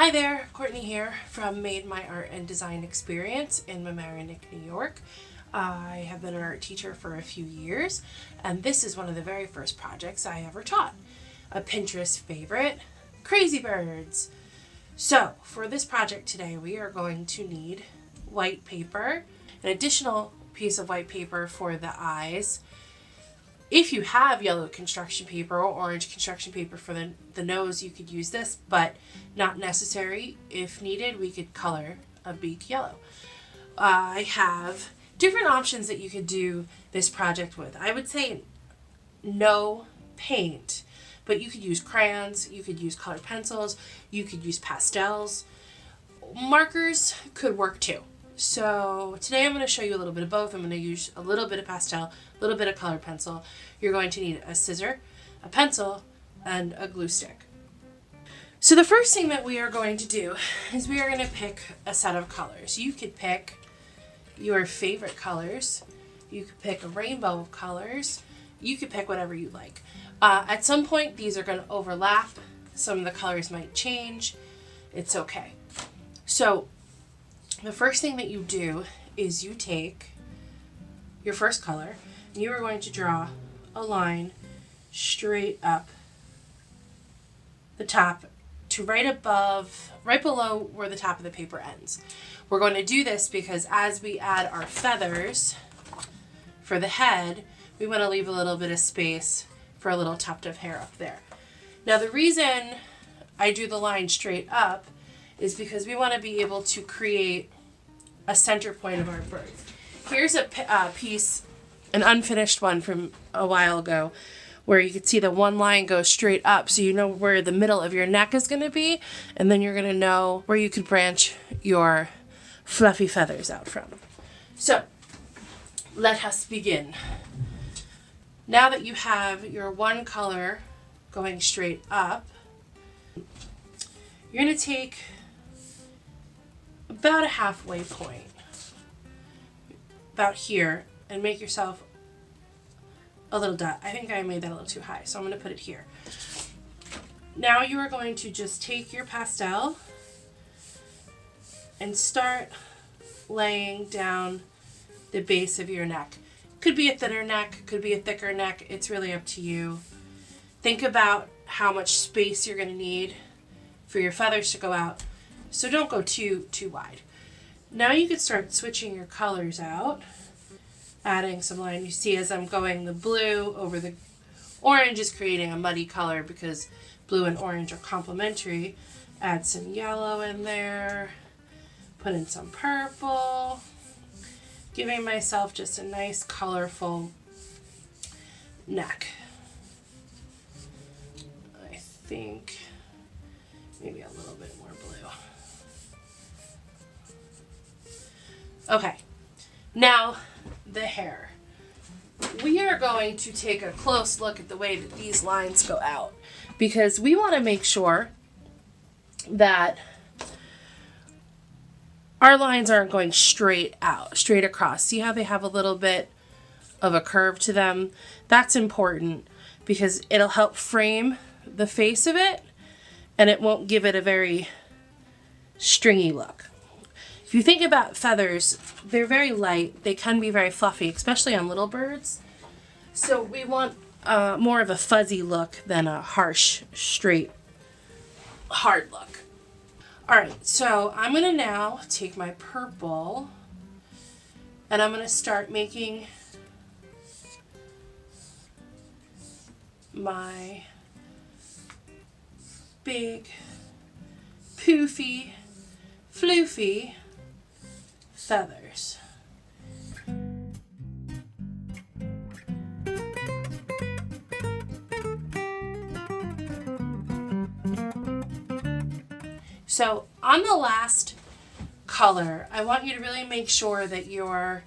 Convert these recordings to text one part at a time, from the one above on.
Hi there, Courtney here from Made My Art and Design Experience in Mamaroneck, New York. I have been an art teacher for a few years, and this is one of the very first projects I ever taught. A Pinterest favorite, Crazy Birds. So, for this project today, we are going to need white paper, an additional piece of white paper for the eyes. If you have yellow construction paper or orange construction paper for the nose, you could use this, but not necessary. If needed, we could color a beak yellow. I have different options that you could do this project with. I would say no paint, but you could use crayons, you could use colored pencils, you could use pastels. Markers could work too. So today I'm going to show you a little bit of both. I'm going to use a little bit of pastel, a little bit of colored pencil. You're going to need a scissor, a pencil, and a glue stick. So the first thing that we are going to do is we are going to pick a set of colors. You could pick your favorite colors. You could pick a rainbow of colors. You could pick whatever you like. At some point, these are going to overlap. Some of the colors might change. It's okay. So the first thing that you do is you take your first color and you are going to draw a line straight up the top to right below where the top of the paper ends. We're going to do this because as we add our feathers for the head, we want to leave a little bit of space for a little tuft of hair up there. Now the reason I do the line straight up is because we want to be able to create a center point of our bird. Here's a piece, an unfinished one from a while ago, where you can see the one line goes straight up, so you know where the middle of your neck is going to be, and then you're going to know where you could branch your fluffy feathers out from. So, let us begin. Now that you have your one color going straight up, you're going to take about a halfway point, about here, and make yourself a little dot. I think I made that a little too high, so I'm going to put it here. Now you are going to just take your pastel and start laying down the base of your neck. Could be a thinner neck, could be a thicker neck. It's really up to you. Think about how much space you're going to need for your feathers to go out. So don't go too wide. Now you can start switching your colors out, adding some line. You see as I'm going, the blue over the orange is creating a muddy color because blue and orange are complementary. Add some yellow in there, put in some purple, giving myself just a nice colorful neck. I think maybe a little bit more blue. Okay, now the hair. We are going to take a close look at the way that these lines go out because we want to make sure that our lines aren't going straight out, straight across. See how they have a little bit of a curve to them? That's important because it'll help frame the face of it and it won't give it a very stringy look. If you think about feathers, they're very light. They can be very fluffy, especially on little birds. So we want more of a fuzzy look than a harsh, straight, hard look. All right, so I'm going to now take my purple and I'm going to start making my big, poofy, floofy feathers. So on the last color, I want you to really make sure that your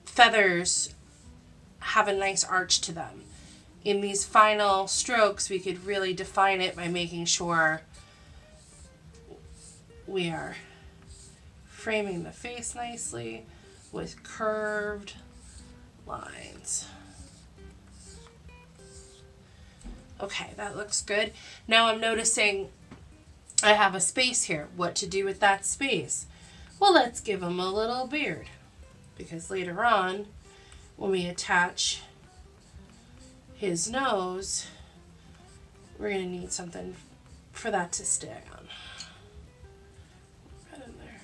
feathers have a nice arch to them. In these final strokes, we could really define it by making sure we are framing the face nicely with curved lines. Okay, that looks good. Now I'm noticing I have a space here. What to do with that space? Well, let's give him a little beard, because later on, when we attach his nose, we're going to need something for that to stay on. Right in there.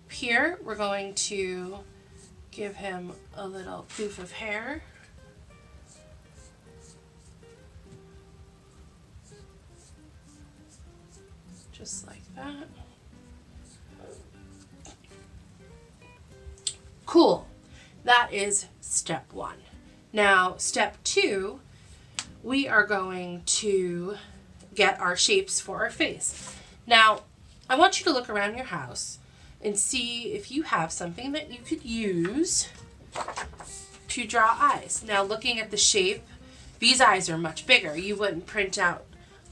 Here, we're going to give him a little poof of hair. Just like that. Cool. That is step 1. Now, step 2, we are going to get our shapes for our face. Now, I want you to look around your house and see if you have something that you could use to draw eyes. Now, looking at the shape, these eyes are much bigger. You wouldn't print out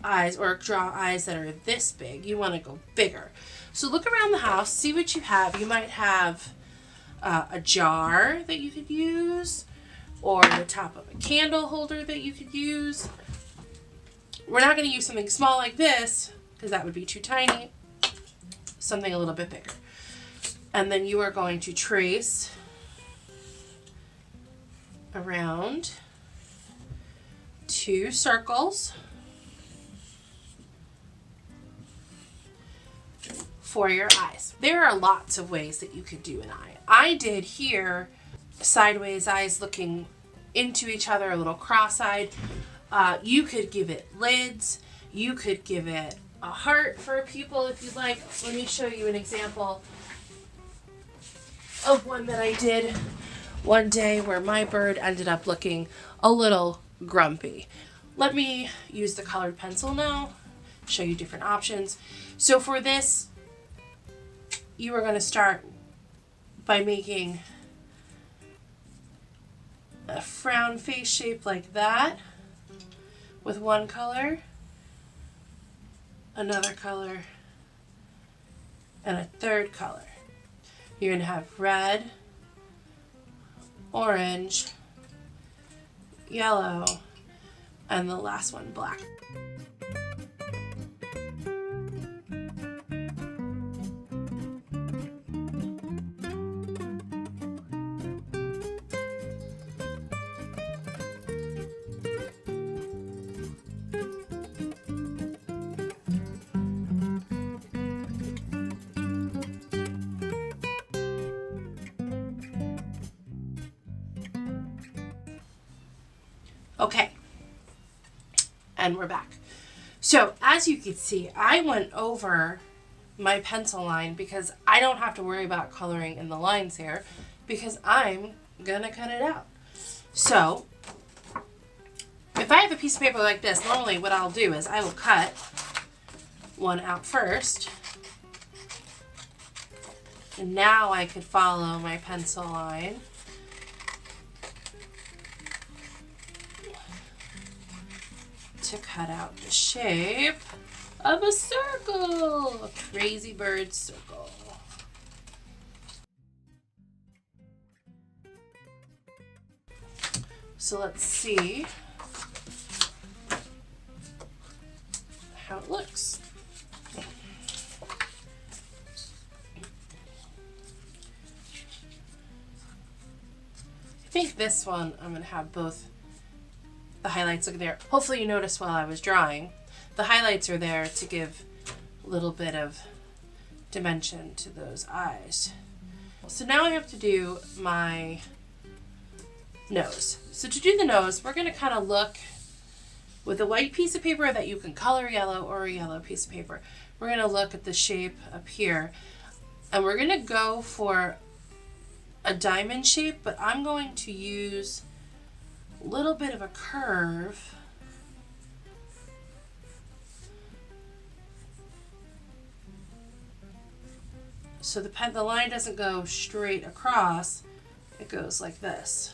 eyes or draw eyes that are this big. You want to go bigger. So look around the house, see what you have. You might have a jar that you could use, or the top of a candle holder that you could use. We're not going to use something small like this because that would be too tiny. Something a little bit bigger. And then you are going to trace around 2 circles for your eyes. There are lots of ways that you could do an eye. I did here sideways eyes looking into each other, a little cross-eyed. You could give it lids. You could give it a heart for a pupil if you'd like. Let me show you an example of one that I did one day where my bird ended up looking a little grumpy. Let me use the colored pencil now, show you different options. So for this, you are going to start by making a frown face shape like that with one color, another color, and a third color. You're going to have red, orange, yellow, and the last one black. Okay, and we're back. So as you can see, I went over my pencil line because I don't have to worry about coloring in the lines here because I'm gonna cut it out. So if I have a piece of paper like this, normally what I'll do is I will cut one out first, and now I could follow my pencil line. To cut out the shape of a circle, a crazy bird circle. So let's see how it looks. I think this one I'm going to have both the highlights are there. Hopefully you noticed while I was drawing, the highlights are there to give a little bit of dimension to those eyes. So now I have to do my nose. So to do the nose, we're going to kind of look with a white piece of paper that you can color yellow or a yellow piece of paper. We're going to look at the shape up here, and we're going to go for a diamond shape, but I'm going to use a little bit of a curve so the line doesn't go straight across, it goes like this.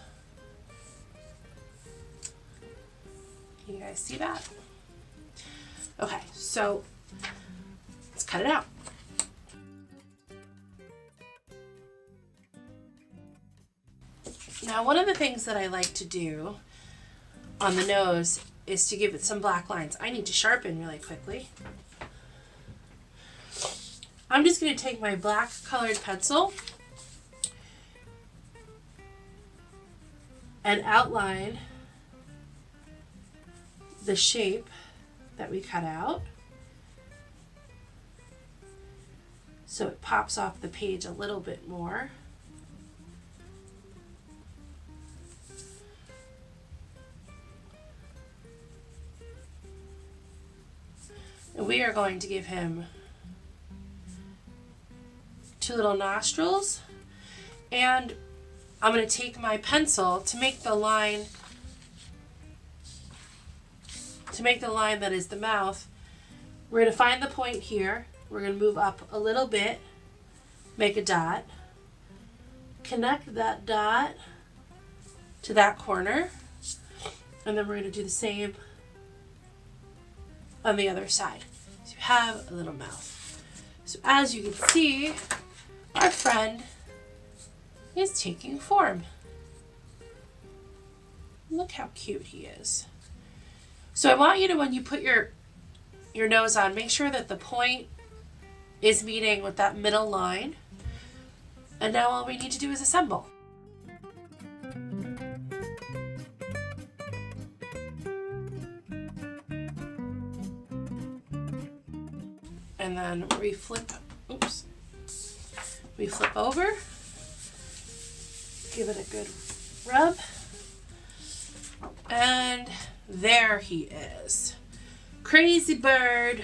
Can you guys see that? Okay, so let's cut it out. Now, one of the things that I like to do on the nose is to give it some black lines. I need to sharpen really quickly. I'm just going to take my black colored pencil and outline the shape that we cut out so it pops off the page a little bit more. And we are going to give him 2 little nostrils, and I'm going to take my pencil to make the line that is the mouth. We're going to find the point here. We're going to move up a little bit, make a dot, connect that dot to that corner, and then we're going to do the same on the other side. So you have a little mouth. So as you can see, our friend is taking form. Look how cute he is. So I want you to, when you put your nose on, make sure that the point is meeting with that middle line. And now all we need to do is assemble. And then we flip over, give it a good rub, and there he is. Crazy bird.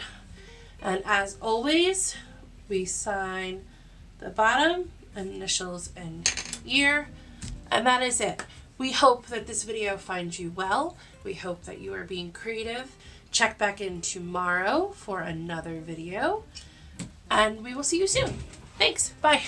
And as always, we sign the bottom, initials and year, and that is it. We hope that this video finds you well. We hope that you are being creative. Check back in tomorrow for another video, and we will see you soon. Thanks. Bye.